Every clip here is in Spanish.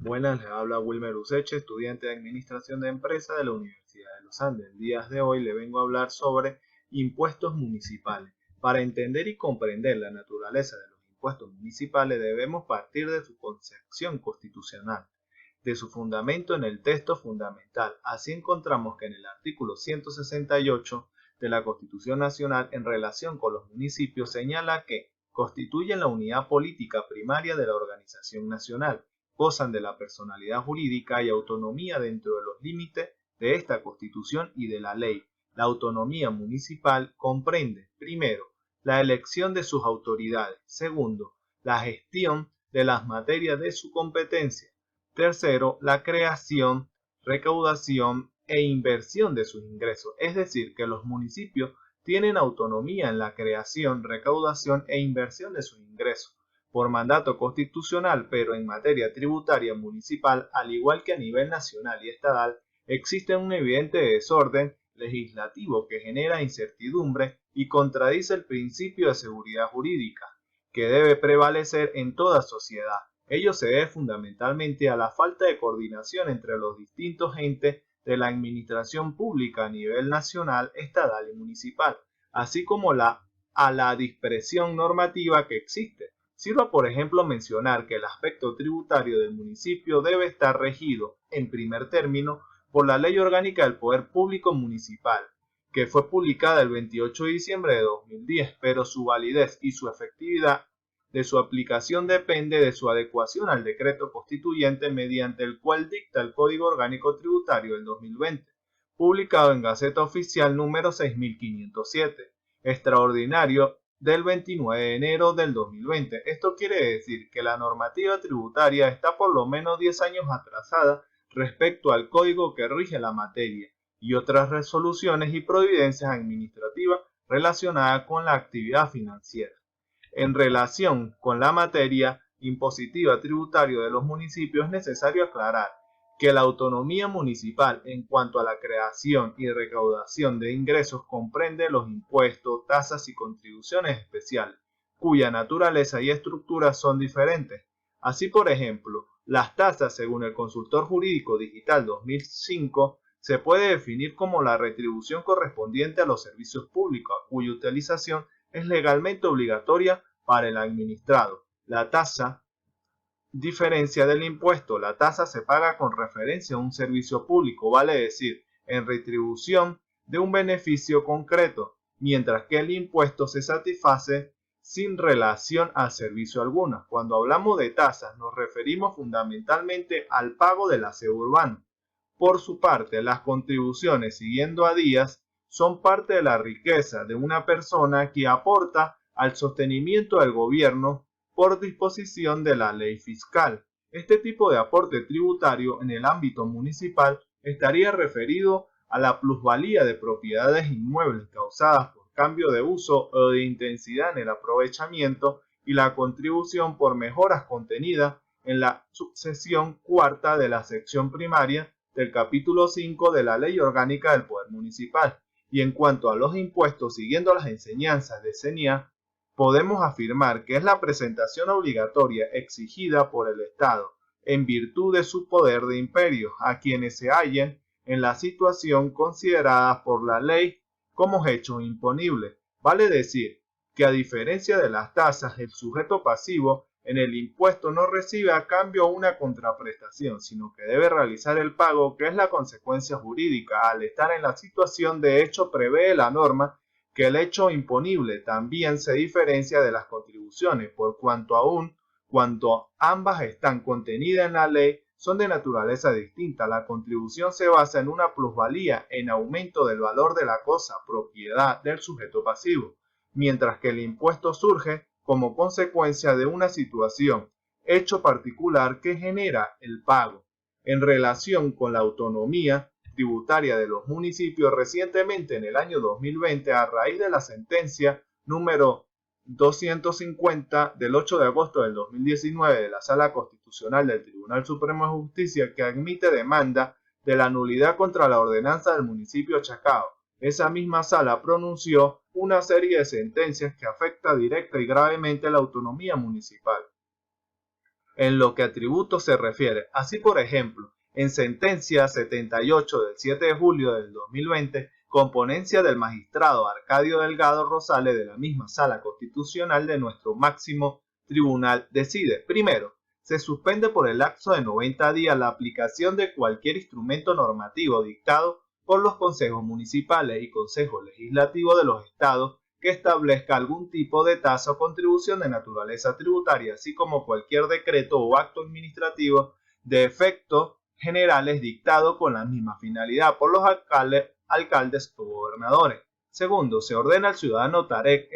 Buenas, les habla Wilmer Useche, estudiante de Administración de Empresas de la Universidad de los Andes. El día de hoy le vengo a hablar sobre impuestos municipales. Para entender y comprender la naturaleza de los impuestos municipales debemos partir de su concepción constitucional, de su fundamento en el texto fundamental. Así encontramos que en el artículo 168 de la Constitución Nacional en relación con los municipios señala que constituyen la unidad política primaria de la organización nacional, gozan de la personalidad jurídica y autonomía dentro de los límites de esta Constitución y de la ley. La autonomía municipal comprende, primero, la elección de sus autoridades, segundo, la gestión de las materias de su competencia, tercero, la creación, recaudación e inversión de sus ingresos, es decir, que los municipios tienen autonomía en la creación, recaudación e inversión de sus ingresos por mandato constitucional, pero en materia tributaria municipal, al igual que a nivel nacional y estatal, existe un evidente desorden legislativo que genera incertidumbre y contradice el principio de seguridad jurídica, que debe prevalecer en toda sociedad. Ello se debe fundamentalmente a la falta de coordinación entre los distintos entes de la administración pública a nivel nacional, estatal y municipal, así como a la dispersión normativa que existe. Sirva por ejemplo mencionar que el aspecto tributario del municipio debe estar regido, en primer término, por la Ley Orgánica del Poder Público Municipal, que fue publicada el 28 de diciembre de 2010, pero su validez y su efectividad de su aplicación depende de su adecuación al decreto constituyente mediante el cual dicta el Código Orgánico Tributario del 2020, publicado en Gaceta Oficial número 6507, extraordinario del 29 de enero del 2020. Esto quiere decir que la normativa tributaria está por lo menos 10 años atrasada respecto al código que rige la materia y otras resoluciones y providencias administrativas relacionadas con la actividad financiera. En relación con la materia impositiva tributaria de los municipios es necesario aclarar que la autonomía municipal en cuanto a la creación y recaudación de ingresos comprende los impuestos, tasas y contribuciones especiales, cuya naturaleza y estructura son diferentes. Así, por ejemplo, las tasas, según el Consultor Jurídico Digital 2005, se puede definir como la retribución correspondiente a los servicios públicos, cuya utilización es legalmente obligatoria para el administrado. La tasa diferencia del impuesto. La tasa se paga con referencia a un servicio público, vale decir, en retribución de un beneficio concreto, mientras que el impuesto se satisface sin relación al servicio alguno. Cuando hablamos de tasas, nos referimos fundamentalmente al pago del aseo urbano. Por su parte, las contribuciones, siguiendo a Díaz, son parte de la riqueza de una persona que aporta al sostenimiento del gobierno por disposición de la ley fiscal. Este tipo de aporte tributario en el ámbito municipal estaría referido a la plusvalía de propiedades inmuebles causadas por cambio de uso o de intensidad en el aprovechamiento y la contribución por mejoras contenidas en la subsección cuarta de la sección primaria del capítulo 5 de la Ley Orgánica del Poder Municipal. Y en cuanto a los impuestos, siguiendo las enseñanzas de CENIA, podemos afirmar que es la presentación obligatoria exigida por el Estado, en virtud de su poder de imperio, a quienes se hallen en la situación considerada por la ley como hecho imponible. Vale decir que a diferencia de las tasas, el sujeto pasivo en el impuesto no recibe a cambio una contraprestación, sino que debe realizar el pago, que es la consecuencia jurídica. Al estar en la situación de hecho, prevé la norma que el hecho imponible también se diferencia de las contribuciones, por cuanto ambas están contenidas en la ley, son de naturaleza distinta. La contribución se basa en una plusvalía, en aumento del valor de la cosa, propiedad del sujeto pasivo, mientras que el impuesto surge como consecuencia de una situación, hecho particular que genera el pago. En relación con la autonomía tributaria de los municipios, recientemente en el año 2020, a raíz de la sentencia número 250 del 8 de agosto del 2019 de la Sala Constitucional del Tribunal Supremo de Justicia, que admite demanda de la nulidad contra la ordenanza del municipio Chacao. Esa misma sala pronunció una serie de sentencias que afecta directa y gravemente la autonomía municipal. en lo que a tributos se refiere. Así, por ejemplo, en sentencia 78 del 7 de julio del 2020, con ponencia del magistrado Arcadio Delgado Rosales de la misma Sala Constitucional de nuestro máximo tribunal, decide: primero, se suspende por el lapso de 90 días la aplicación de cualquier instrumento normativo dictado por los consejos municipales y consejos legislativos de los estados que establezca algún tipo de tasa o contribución de naturaleza tributaria, así como cualquier decreto o acto administrativo de efectos generales dictado con la misma finalidad por los alcaldes o gobernadores. Segundo, se ordena al ciudadano Tarek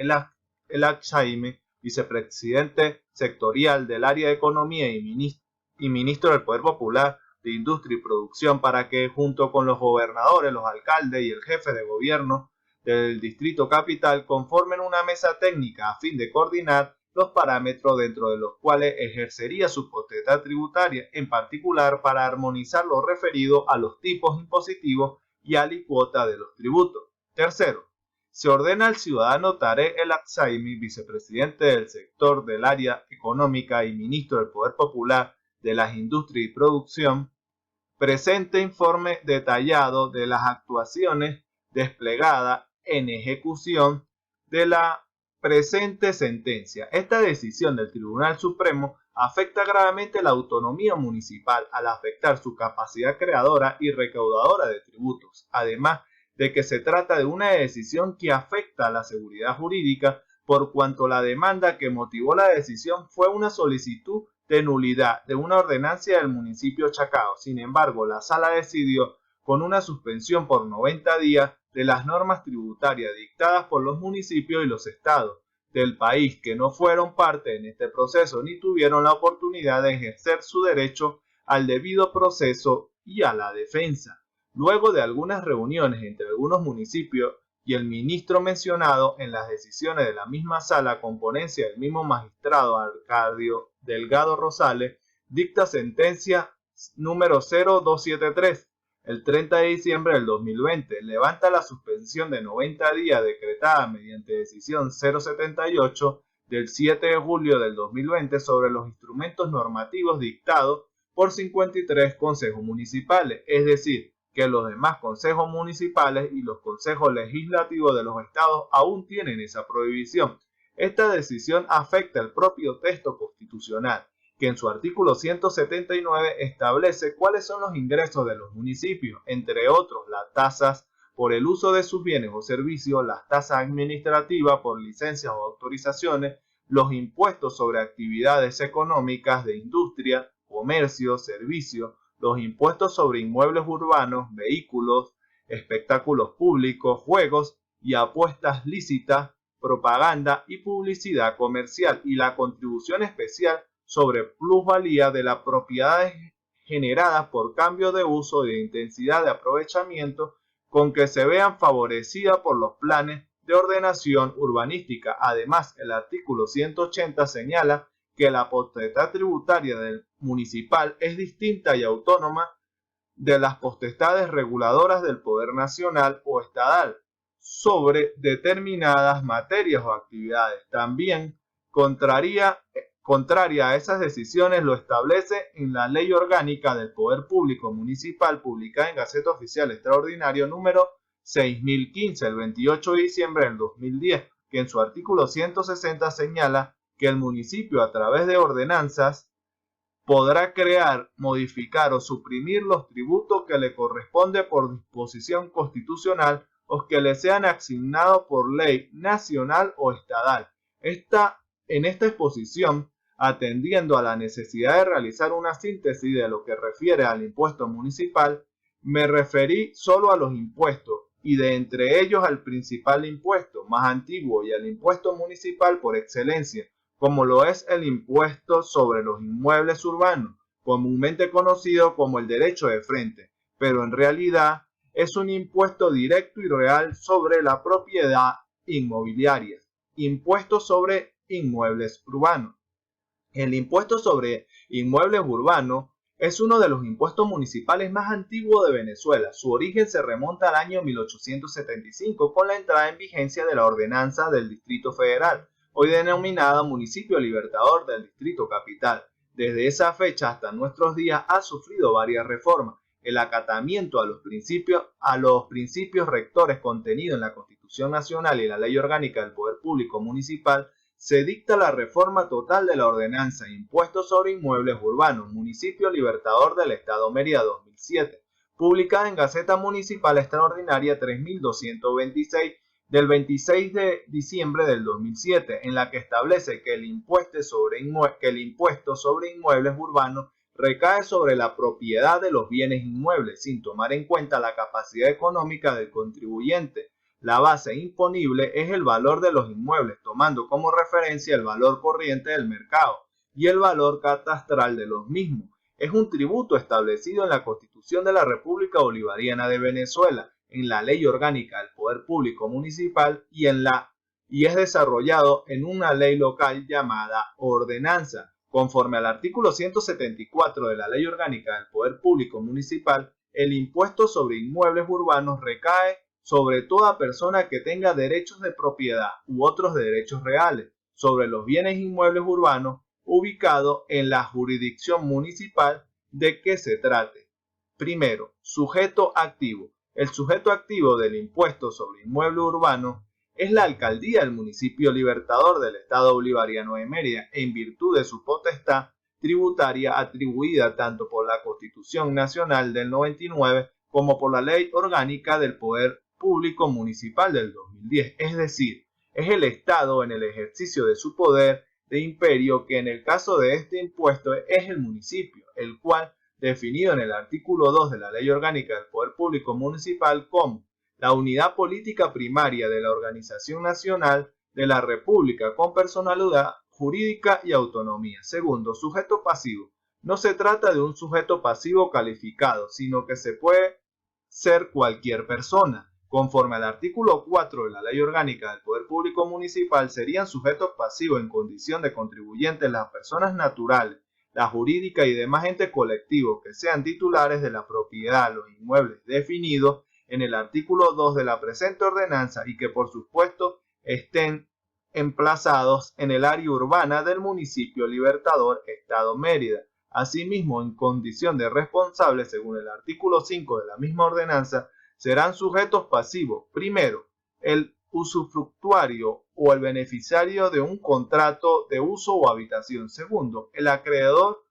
El Achaime, vicepresidente sectorial del área de Economía y ministro del Poder Popular de Industria y Producción, para que, junto con los gobernadores, los alcaldes y el jefe de gobierno del Distrito Capital, conformen una mesa técnica a fin de coordinar los parámetros dentro de los cuales ejercería su potestad tributaria, en particular para armonizar lo referido a los tipos impositivos y alícuota de los tributos. Tercero, se ordena al ciudadano Tarek El Achaimi, vicepresidente del sector del área económica y ministro del Poder Popular de las Industrias y Producción, presente informe detallado de las actuaciones desplegadas en ejecución de la presente sentencia. Esta decisión del Tribunal Supremo afecta gravemente la autonomía municipal al afectar su capacidad creadora y recaudadora de tributos, además de que se trata de una decisión que afecta a la seguridad jurídica, por cuanto la demanda que motivó la decisión fue una solicitud de nulidad de una ordenanza del municipio Chacao. Sin embargo, la sala decidió con una suspensión por 90 días de las normas tributarias dictadas por los municipios y los estados del país que no fueron parte en este proceso ni tuvieron la oportunidad de ejercer su derecho al debido proceso y a la defensa. Luego de algunas reuniones entre algunos municipios y el ministro mencionado, en las decisiones de la misma sala con ponencia del mismo magistrado Arcadio Delgado Rosales, dicta sentencia número 0273 el 30 de diciembre del 2020, levanta la suspensión de 90 días decretada mediante decisión 078 del 7 de julio del 2020 sobre los instrumentos normativos dictados por 53 consejos municipales, es decir, que los demás consejos municipales y los consejos legislativos de los estados aún tienen esa prohibición. Esta decisión afecta el propio texto constitucional, que en su artículo 179 establece cuáles son los ingresos de los municipios, entre otros las tasas por el uso de sus bienes o servicios, las tasas administrativas por licencias o autorizaciones, los impuestos sobre actividades económicas de industria, comercio, servicios, los impuestos sobre inmuebles urbanos, vehículos, espectáculos públicos, juegos y apuestas lícitas, propaganda y publicidad comercial, y la contribución especial sobre plusvalía de las propiedades generadas por cambio de uso de intensidad de aprovechamiento con que se vean favorecidas por los planes de ordenación urbanística. Además, el artículo 180 señala que la potestad tributaria del municipal es distinta y autónoma de las potestades reguladoras del Poder Nacional o Estatal sobre determinadas materias o actividades. También, contraria a esas decisiones, lo establece en la Ley Orgánica del Poder Público Municipal, publicada en Gaceta Oficial Extraordinario número 6015, el 28 de diciembre del 2010, que en su artículo 160 señala que el municipio, a través de ordenanzas, podrá crear, modificar o suprimir los tributos que le corresponde por disposición constitucional o que le sean asignados por ley nacional o estatal. En esta exposición, atendiendo a la necesidad de realizar una síntesis de lo que refiere al impuesto municipal, me referí solo a los impuestos y de entre ellos al principal impuesto más antiguo y al impuesto municipal por excelencia, como lo es el impuesto sobre los inmuebles urbanos, comúnmente conocido como el derecho de frente, pero en realidad es un impuesto directo y real sobre la propiedad inmobiliaria. Impuesto sobre inmuebles urbanos. El impuesto sobre inmuebles urbanos es uno de los impuestos municipales más antiguos de Venezuela. Su origen se remonta al año 1875 con la entrada en vigencia de la ordenanza del Distrito Federal, hoy denominada Municipio Libertador del Distrito Capital, Desde esa fecha hasta nuestros días ha sufrido varias reformas. El acatamiento a los principios rectores contenidos en la Constitución Nacional y la Ley Orgánica del Poder Público Municipal, se dicta la reforma total de la Ordenanza Impuestos sobre Inmuebles Urbanos, Municipio Libertador del Estado Mérida 2007, publicada en Gaceta Municipal Extraordinaria 3226 del 26 de diciembre del 2007, en la que establece que el impuesto sobre inmuebles urbanos recae sobre la propiedad de los bienes inmuebles, sin tomar en cuenta la capacidad económica del contribuyente. La base imponible es el valor de los inmuebles, tomando como referencia el valor corriente del mercado y el valor catastral de los mismos. Es un tributo establecido en la Constitución de la República Bolivariana de Venezuela, en la Ley Orgánica del Poder Público Municipal y es desarrollado en una ley local llamada Ordenanza. Conforme al artículo 174 de la Ley Orgánica del Poder Público Municipal, el impuesto sobre inmuebles urbanos recae sobre toda persona que tenga derechos de propiedad u otros derechos reales sobre los bienes inmuebles urbanos ubicados en la jurisdicción municipal de que se trate. Primero, sujeto activo. El sujeto activo del impuesto sobre inmueble urbano es la alcaldía del municipio Libertador del Estado Bolivariano de Mérida, en virtud de su potestad tributaria atribuida tanto por la Constitución Nacional del 99 como por la Ley Orgánica del Poder Público Municipal del 2010. Es decir, es el Estado en el ejercicio de su poder de imperio que en el caso de este impuesto es el municipio, el cual, definido en el artículo 2 de la Ley Orgánica del Poder Público Municipal como la unidad política primaria de la Organización Nacional de la República con personalidad jurídica y autonomía. Segundo, sujeto pasivo. No se trata de un sujeto pasivo calificado, sino que se puede ser cualquier persona. Conforme al artículo 4 de la Ley Orgánica del Poder Público Municipal, serían sujetos pasivos en condición de contribuyentes las personas naturales, la jurídica y demás entes colectivos que sean titulares de la propiedad, los inmuebles definidos en el artículo 2 de la presente ordenanza y que por supuesto estén emplazados en el área urbana del municipio Libertador, Estado Mérida. Asimismo, en condición de responsables, según el artículo 5 de la misma ordenanza, serán sujetos pasivos. Primero, el usufructuario o el beneficiario de un contrato de uso o habitación. Segundo, el acreedor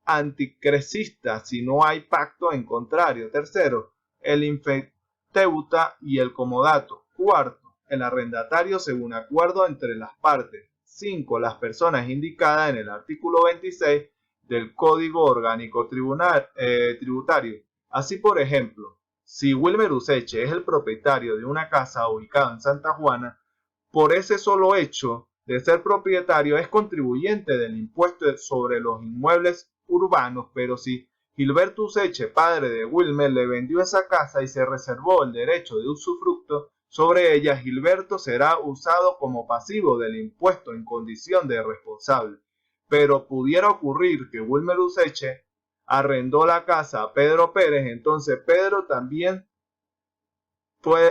anticresista si no hay pacto en contrario. Tercero, el infeuteuta y el comodato. Cuarto, el arrendatario según acuerdo entre las partes. 5. Las personas indicadas en el artículo 26 del Código Orgánico Tributario. Así, por ejemplo, si Wilmer Useche es el propietario de una casa ubicada en Santa Juana, por ese solo hecho de ser propietario es contribuyente del impuesto sobre los inmuebles urbanos, pero si Gilberto Useche, padre de Wilmer, le vendió esa casa y se reservó el derecho de usufructo sobre ella, Gilberto será usado como pasivo del impuesto en condición de responsable. Pero pudiera ocurrir que Wilmer Useche arrendó la casa a Pedro Pérez, entonces Pedro también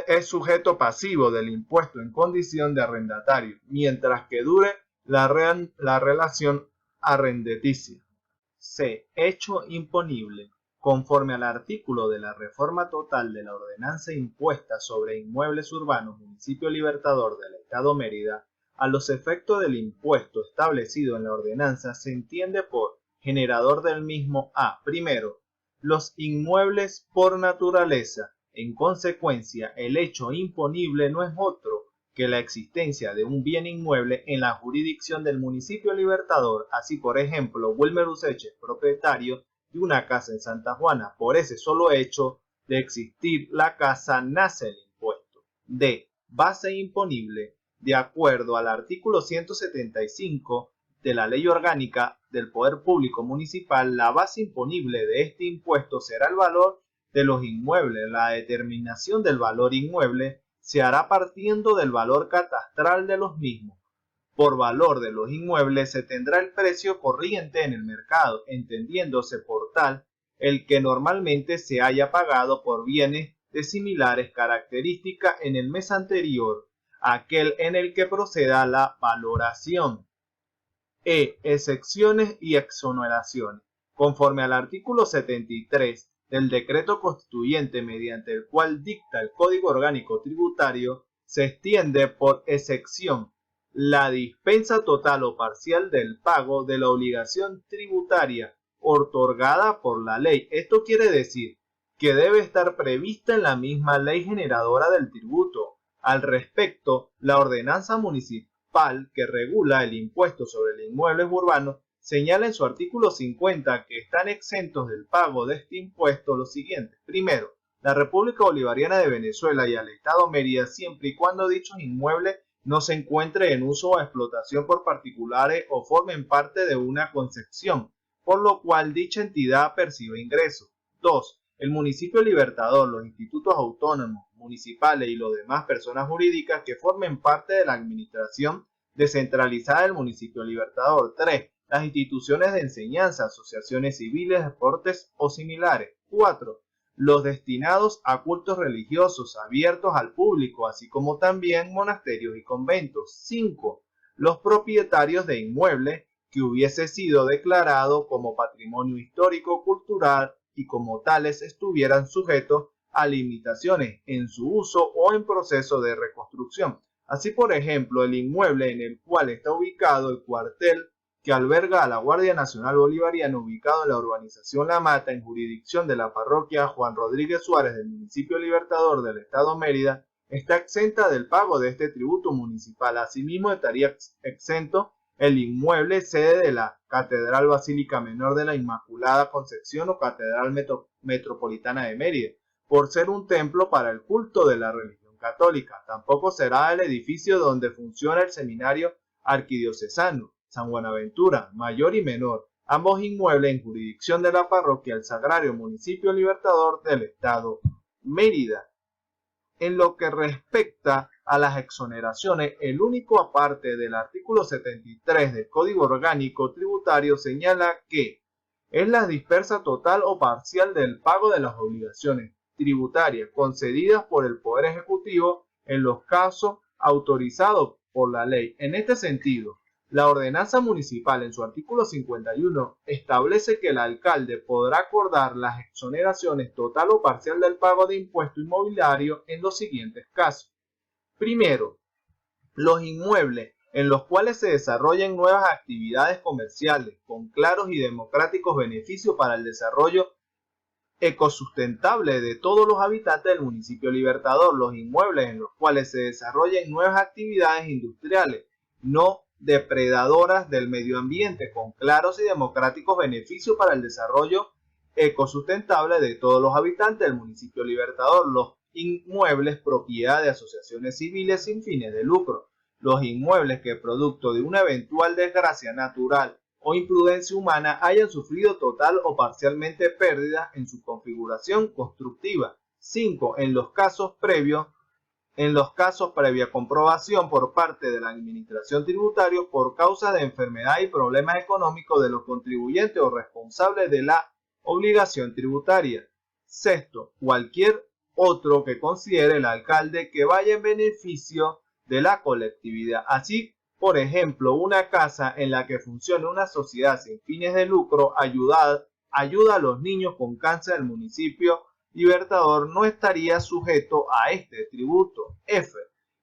es sujeto pasivo del impuesto en condición de arrendatario, mientras que dure la relación arrendaticia. C. Hecho imponible. Conforme al artículo de la reforma total de la ordenanza impuesta sobre inmuebles urbanos Municipio Libertador del Estado Mérida, a los efectos del impuesto establecido en la ordenanza se entiende por generador del mismo a, primero, los inmuebles por naturaleza. En consecuencia, el hecho imponible no es otro que la existencia de un bien inmueble en la jurisdicción del municipio Libertador. Así, por ejemplo, Wilmer Useche, propietario de una casa en Santa Juana, por ese solo hecho de existir la casa nace el impuesto. D. Base imponible. De acuerdo al artículo 175 de la Ley Orgánica del Poder Público Municipal, la base imponible de este impuesto será el valor de los inmuebles. La determinación del valor inmueble se hará partiendo del valor catastral de los mismos. Por valor de los inmuebles se tendrá el precio corriente en el mercado, entendiéndose por tal el que normalmente se haya pagado por bienes de similares características en el mes anterior, aquel en el que proceda la valoración. Excepciones y exoneraciones. Conforme al artículo 73 del decreto constituyente mediante el cual dicta el Código Orgánico Tributario, se extiende por excepción la dispensa total o parcial del pago de la obligación tributaria otorgada por la ley. Esto quiere decir que debe estar prevista en la misma ley generadora del tributo. Al respecto, la ordenanza municipal que regula el impuesto sobre los inmuebles urbanos señala en su artículo 50 que están exentos del pago de este impuesto los siguientes. Primero, la República Bolivariana de Venezuela y al Estado Mérida, siempre y cuando dichos inmuebles no se encuentren en uso o explotación por particulares o formen parte de una concesión, por lo cual dicha entidad percibe ingresos. 2. El municipio Libertador, los institutos autónomos, municipales y las demás personas jurídicas que formen parte de la administración descentralizada del municipio Libertador. 3. Las instituciones de enseñanza, asociaciones civiles, deportes o similares. 4. Los destinados a cultos religiosos abiertos al público, así como también monasterios y conventos. 5. Los propietarios de inmuebles que hubiese sido declarado como patrimonio histórico cultural y como tales estuvieran sujetos a limitaciones en su uso o en proceso de reconstrucción. Así, por ejemplo, el inmueble en el cual está ubicado el cuartel que alberga a la Guardia Nacional Bolivariana, ubicado en la urbanización La Mata, en jurisdicción de la parroquia Juan Rodríguez Suárez del municipio Libertador del Estado Mérida, está exenta del pago de este tributo municipal. Asimismo, estaría exento el inmueble sede de la Catedral Basílica Menor de la Inmaculada Concepción o Catedral Metropolitana de Mérida, por ser un templo para el culto de la religión católica. Tampoco será el edificio donde funciona el seminario arquidiocesano San Buenaventura, mayor y menor, ambos inmuebles en jurisdicción de la parroquia El Sagrario, municipio Libertador del Estado Mérida. En lo que respecta a las exoneraciones, el único aparte del artículo 73 del Código Orgánico Tributario señala que es la dispersa total o parcial del pago de las obligaciones tributarias concedidas por el Poder Ejecutivo en los casos autorizados por la ley. En este sentido, la ordenanza municipal en su artículo 51 establece que el alcalde podrá acordar las exoneraciones total o parcial del pago de impuesto inmobiliario en los siguientes casos. Primero, los inmuebles en los cuales se desarrollen nuevas actividades comerciales con claros y democráticos beneficios para el desarrollo ecosustentable de todos los habitantes del municipio Libertador. Los inmuebles en los cuales se desarrollen nuevas actividades industriales no depredadoras del medio ambiente con claros y democráticos beneficios para el desarrollo ecosustentable de todos los habitantes del municipio Libertador. Los inmuebles propiedad de asociaciones civiles sin fines de lucro. Los inmuebles que producto de una eventual desgracia natural o imprudencia humana hayan sufrido total o parcialmente pérdidas en su configuración constructiva. 5. En los casos previa comprobación por parte de la Administración Tributaria por causa de enfermedad y problemas económicos de los contribuyentes o responsables de la obligación tributaria. 6. Cualquier otro que considere el alcalde que vaya en beneficio de la colectividad. Así, por ejemplo, una casa en la que funcione una sociedad sin fines de lucro ayuda a los niños con cáncer del municipio Libertador no estaría sujeto a este tributo. F.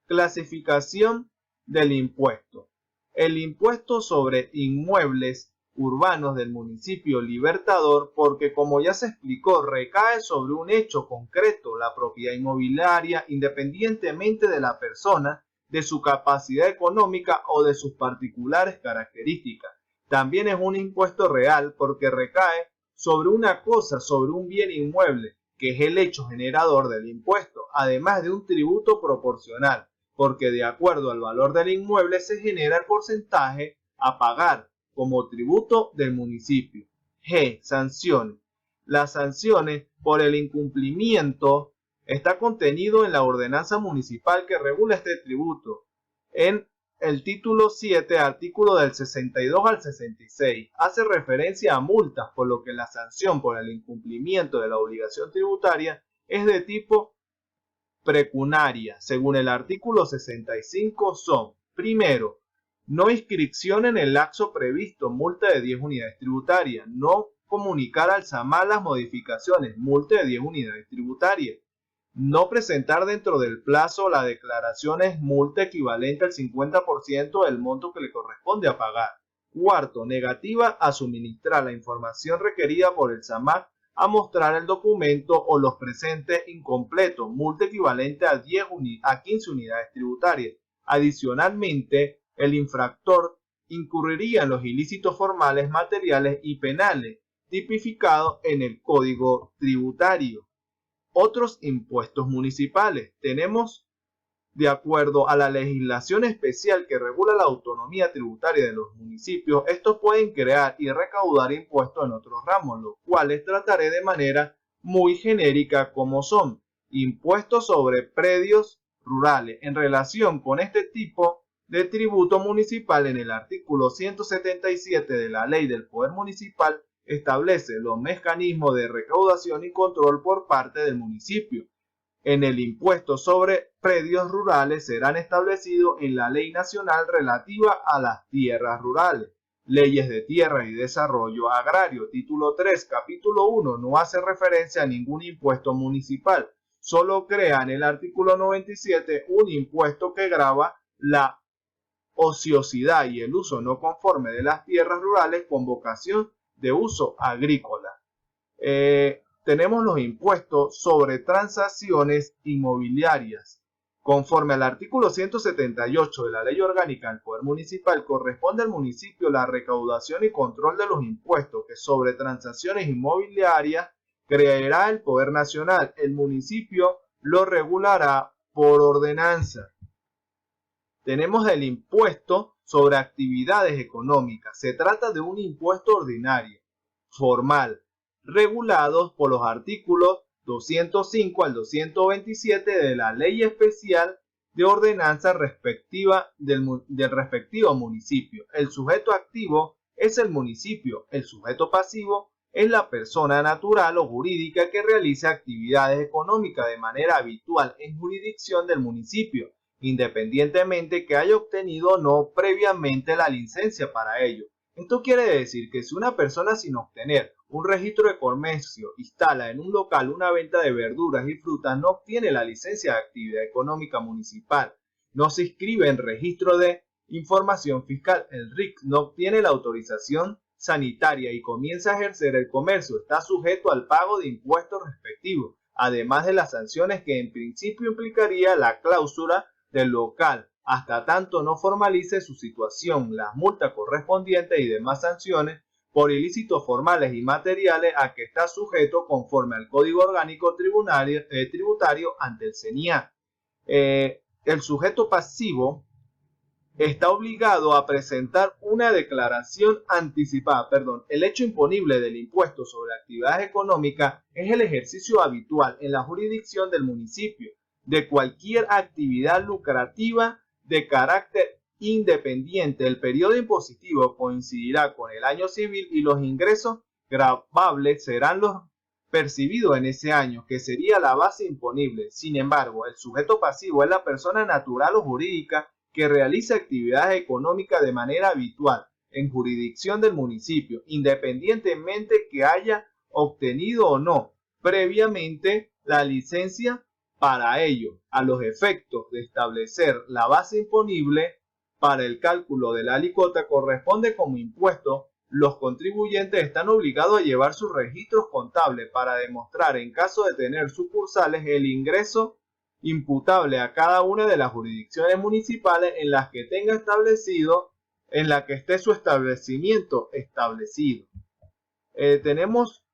Clasificación del impuesto. El impuesto sobre inmuebles urbanos del municipio Libertador, porque como ya se explicó, recae sobre un hecho concreto, la propiedad inmobiliaria, independientemente de la persona, de su capacidad económica o de sus particulares características. También es un impuesto real porque recae sobre una cosa, sobre un bien inmueble, que es el hecho generador del impuesto, además de un tributo proporcional, porque de acuerdo al valor del inmueble se genera el porcentaje a pagar como tributo del municipio. G. Sanciones. Las sanciones por el incumplimiento está contenido en la ordenanza municipal que regula este tributo. En el título 7, artículo del 62 al 66, hace referencia a multas, por lo que la sanción por el incumplimiento de la obligación tributaria es de tipo pecuniaria. Según el artículo 65 son, primero, No inscripción en el lapso previsto, multa de 10 unidades tributarias. No comunicar al SAMAR las modificaciones, multa de 10 unidades tributarias. No presentar dentro del plazo las declaraciones, multa equivalente al 50% del monto que le corresponde a pagar. Cuarto, negativa a suministrar la información requerida por el SAMAR, a mostrar el documento o los presentes incompletos, multa equivalente a 15 unidades tributarias. Adicionalmente, el infractor incurriría en los ilícitos formales, materiales y penales tipificados en el Código Tributario. Otros impuestos municipales. Tenemos, de acuerdo a la legislación especial que regula la autonomía tributaria de los municipios, estos pueden crear y recaudar impuestos en otros ramos, los cuales trataré de manera muy genérica, como son impuestos sobre predios rurales. En relación con este tipo de tributo municipal, en el artículo 177 de la Ley del Poder Municipal establece los mecanismos de recaudación y control por parte del municipio. En el impuesto sobre predios rurales serán establecidos en la Ley Nacional relativa a las tierras rurales. Leyes de Tierra y Desarrollo Agrario, título 3, capítulo 1, no hace referencia a ningún impuesto municipal. Solo crea en el artículo 97 un impuesto que grava la ociosidad y el uso no conforme de las tierras rurales con vocación de uso agrícola. Tenemos los impuestos sobre transacciones inmobiliarias. Conforme al artículo 178 de la Ley Orgánica del Poder Municipal, corresponde al municipio la recaudación y control de los impuestos que sobre transacciones inmobiliarias creará el Poder Nacional. El municipio lo regulará por ordenanza. Tenemos el impuesto sobre actividades económicas. Se trata de un impuesto ordinario, formal, regulados por los artículos 205 al 227 de la Ley Especial de Ordenanza respectiva del respectivo municipio. El sujeto activo es el municipio. El sujeto pasivo es la persona natural o jurídica que realiza actividades económicas de manera habitual en jurisdicción del municipio, independientemente que haya obtenido o no previamente la licencia para ello. Esto quiere decir que si una persona sin obtener un registro de comercio instala en un local una venta de verduras y frutas, no obtiene la licencia de actividad económica municipal, no se inscribe en registro de información fiscal, el RIC, no obtiene la autorización sanitaria y comienza a ejercer el comercio, está sujeto al pago de impuestos respectivos, además de las sanciones que en principio implicaría la clausura del local, hasta tanto no formalice su situación, las multas correspondientes y demás sanciones por ilícitos formales y materiales a que está sujeto conforme al Código Orgánico Tributario ante el CENIAT. El sujeto pasivo está obligado a presentar una declaración anticipada. El hecho imponible del impuesto sobre actividades económicas es el ejercicio habitual en la jurisdicción del municipio de cualquier actividad lucrativa de carácter independiente. El periodo impositivo coincidirá con el año civil y los ingresos gravables serán los percibidos en ese año, que sería la base imponible. Sin embargo, el sujeto pasivo es la persona natural o jurídica que realiza actividades económicas de manera habitual en jurisdicción del municipio, independientemente que haya obtenido o no previamente la licencia para ello. A los efectos de establecer la base imponible para el cálculo de la alícuota corresponde como impuesto, los contribuyentes están obligados a llevar sus registros contables para demostrar, en caso de tener sucursales, el ingreso imputable a cada una de las jurisdicciones municipales en las que esté su establecimiento establecido. Tenemos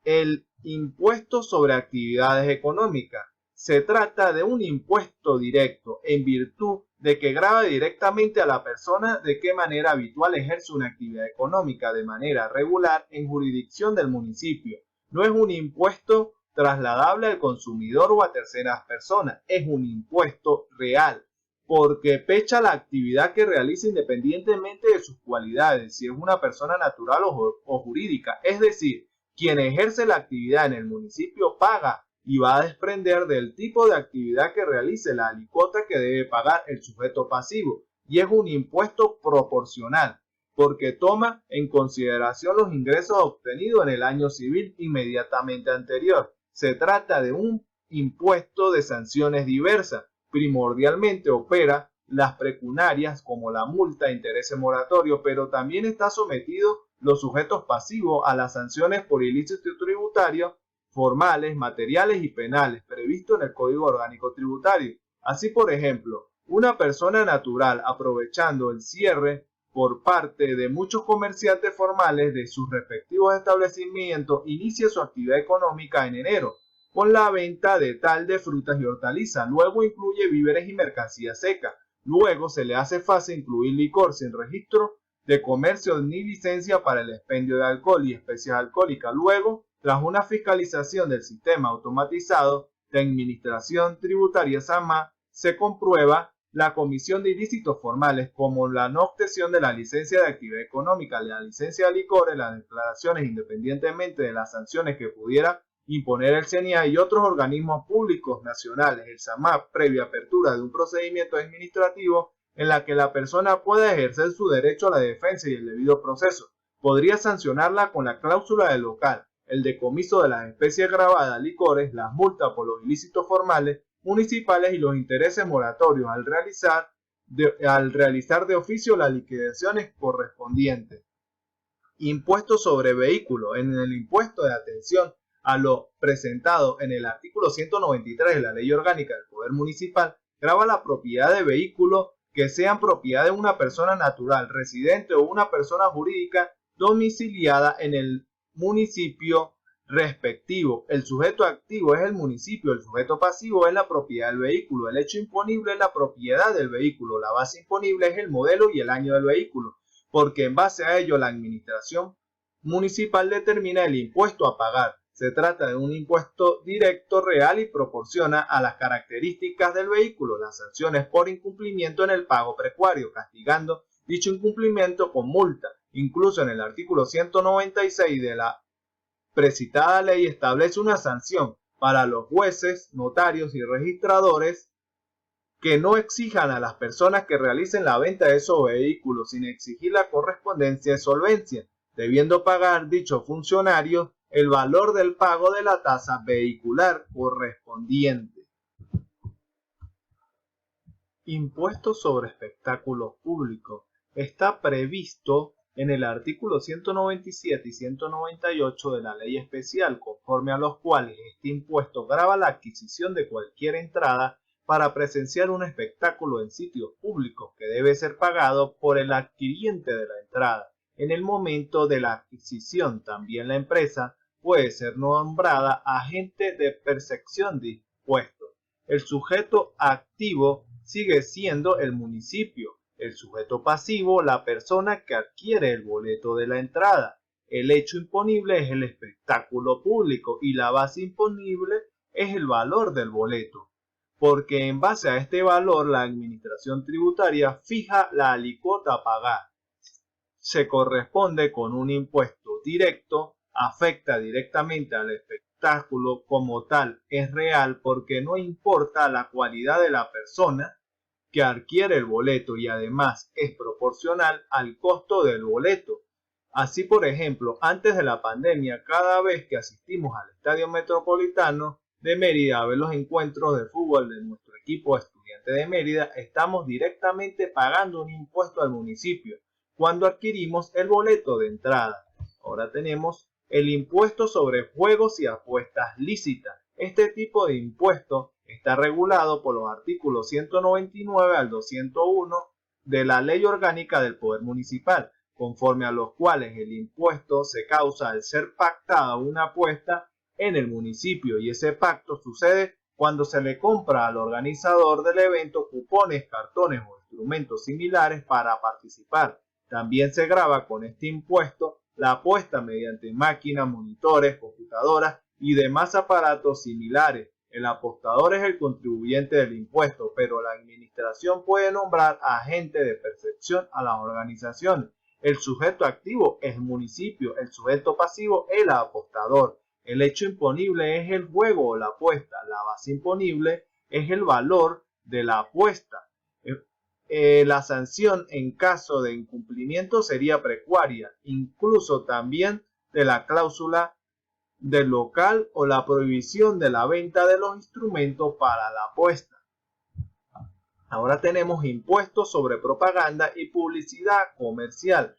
el impuesto sobre actividades económicas. Se trata de un impuesto directo en virtud de que grava directamente a la persona de qué manera habitual ejerce una actividad económica de manera regular en jurisdicción del municipio. No es un impuesto trasladable al consumidor o a terceras personas, es un impuesto real, porque pecha la actividad que realiza independientemente de sus cualidades, si es una persona natural o jurídica. Es decir, quien ejerce la actividad en el municipio paga y va a desprender del tipo de actividad que realice la alícuota que debe pagar el sujeto pasivo. y es un impuesto proporcional porque toma en consideración los ingresos obtenidos en el año civil inmediatamente anterior. Se trata de un impuesto de sanciones diversas. Primordialmente opera las pecuniarias como la multa, intereses moratorios, pero también está sometido los sujetos pasivos a las sanciones por ilícitos tributarios formales, materiales y penales previsto en el Código Orgánico Tributario. Así, por ejemplo, una persona natural aprovechando el cierre por parte de muchos comerciantes formales de sus respectivos establecimientos inicia su actividad económica en enero con la venta de tal de frutas y hortalizas. Luego incluye víveres y mercancías secas. Luego se le hace fácil incluir licor sin registro de comercio ni licencia para el expendio de alcohol y especies alcohólicas. Luego, tras una fiscalización del sistema automatizado de administración tributaria SAMA, se comprueba la comisión de ilícitos formales como la no obtención de la licencia de actividad económica, la licencia de licores, las declaraciones independientemente de las sanciones que pudiera imponer el CNIA y otros organismos públicos nacionales, el SAMAP, previa apertura de un procedimiento administrativo en la que la persona pueda ejercer su derecho a la defensa y el debido proceso. Podría sancionarla con la cláusula del local, el decomiso de las especies grabadas, licores, las multas por los ilícitos formales, municipales y los intereses moratorios al realizar de oficio las liquidaciones correspondientes. Impuesto sobre vehículos. En el impuesto de atención a lo presentado en el artículo 193 de la Ley Orgánica del Poder Municipal, grava la propiedad de vehículos que sean propiedad de una persona natural, residente o una persona jurídica domiciliada en el municipio respectivo. El sujeto activo es el municipio, el sujeto pasivo es la propiedad del vehículo, el hecho imponible es la propiedad del vehículo, la base imponible es el modelo y el año del vehículo, porque en base a ello la administración municipal determina el impuesto a pagar. Se trata de un impuesto directo, real y proporciona a las características del vehículo las sanciones por incumplimiento en el pago pecuario, castigando dicho incumplimiento con multa. Incluso en el artículo 196 de la precitada ley establece una sanción para los jueces, notarios y registradores que no exijan a las personas que realicen la venta de esos vehículos sin exigir la correspondencia de solvencia, debiendo pagar dichos funcionarios el valor del pago de la tasa vehicular correspondiente. Impuesto sobre espectáculos públicos. Está previsto en el artículo 197 y 198 de la ley especial, conforme a los cuales este impuesto grava la adquisición de cualquier entrada para presenciar un espectáculo en sitios públicos que debe ser pagado por el adquiriente de la entrada. En el momento de la adquisición, también la empresa puede ser nombrada agente de percepción de impuestos. El sujeto activo sigue siendo el municipio, el sujeto pasivo la persona que adquiere el boleto de la entrada. El hecho imponible es el espectáculo público y la base imponible es el valor del boleto, porque en base a este valor la administración tributaria fija la alícuota a pagar. Se corresponde con un impuesto directo, afecta directamente al espectáculo como tal, es real porque no importa la cualidad de la persona que adquiere el boleto y además es proporcional al costo del boleto. Así, por ejemplo, antes de la pandemia, cada vez que asistimos al Estadio Metropolitano de Mérida a ver los encuentros de fútbol de nuestro equipo estudiante de Mérida, estamos directamente pagando un impuesto al municipio cuando adquirimos el boleto de entrada. Ahora tenemos el impuesto sobre juegos y apuestas lícitas. Este tipo de impuesto está regulado por los artículos 199 al 201 de la Ley Orgánica del Poder Municipal, conforme a los cuales el impuesto se causa al ser pactada una apuesta en el municipio y ese pacto sucede cuando se le compra al organizador del evento cupones, cartones o instrumentos similares para participar. También se grava con este impuesto la apuesta mediante máquinas, monitores, computadoras y demás aparatos similares. El apostador es el contribuyente del impuesto, pero la administración puede nombrar agente de percepción a las organizaciones. El sujeto activo es el municipio, el sujeto pasivo el apostador. El hecho imponible es el juego o la apuesta. La base imponible es el valor de la apuesta. La sanción en caso de incumplimiento sería precaria, incluso también de la cláusula del local o la prohibición de la venta de los instrumentos para la apuesta. Ahora tenemos impuestos sobre propaganda y publicidad comercial.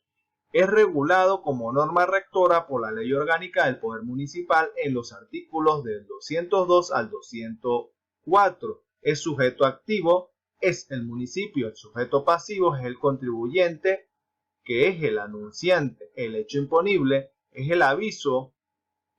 Es regulado como norma rectora por la Ley Orgánica del Poder Municipal en los artículos del 202 al 204. Es sujeto activo, es el municipio; el sujeto pasivo es el contribuyente, que es el anunciante. El hecho imponible es el aviso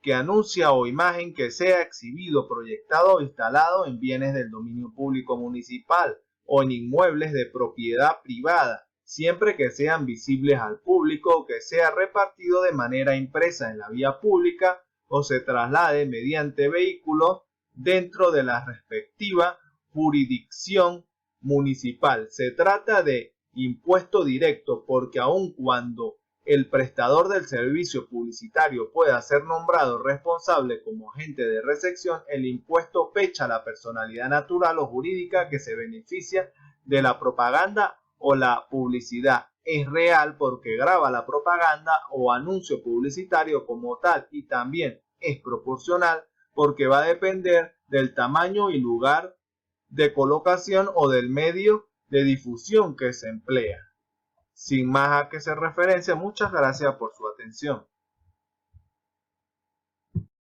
que anuncia o imagen que sea exhibido, proyectado o instalado en bienes del dominio público municipal o en inmuebles de propiedad privada, siempre que sean visibles al público o que sea repartido de manera impresa en la vía pública o se traslade mediante vehículo dentro de la respectiva jurisdicción municipal. Se trata de impuesto directo porque aun cuando el prestador del servicio publicitario pueda ser nombrado responsable como agente de recepción, el impuesto pecha a la personalidad natural o jurídica que se beneficia de la propaganda o la publicidad. Es real porque grava la propaganda o anuncio publicitario como tal, y también es proporcional porque va a depender del tamaño y lugar de colocación o del medio de difusión que se emplea. Sin más a que se referencia, muchas gracias por su atención.